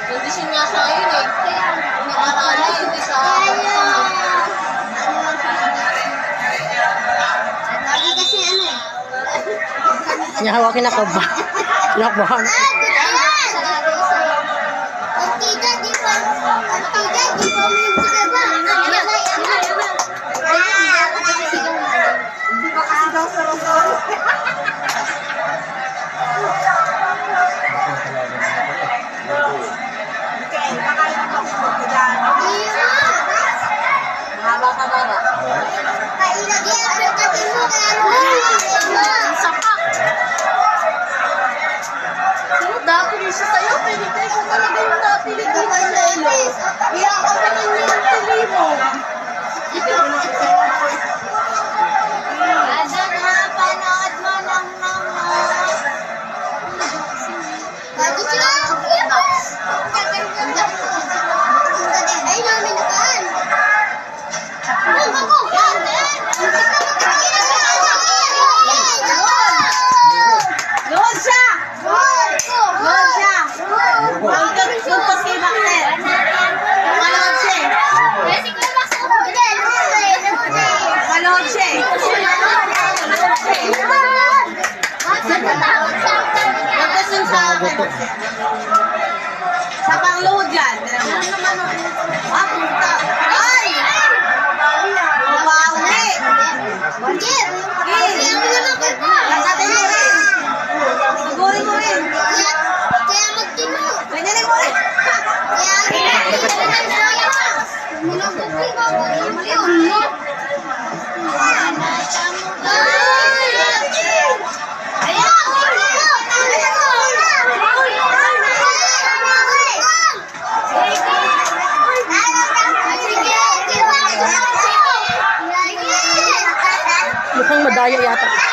Kondisyon nga siya ngayon eh. Nakakala, hindi sa... Lagi kasi ano eh. Nahawakin ako ba? Nakabahan. Mahaba ka ba ba? Dati mo siya sa'yo, pinitay ko talaga yung napilit ko sa ilo. Iyakapanin niyo yung pili mo. Ada na panood mo lang naman. Bago siya. Ay, mami naman. Load siya! Load siya! Magpag kay Baxter. Malood siya eh. Malood siya eh. Magkasun sa akin. Sa pang-load yan. Ah, punta. Ay! Mabawi! Nasatin mo rin. Sigurin mo rin. Ganyanin mo rin. Mukhang madaya yata.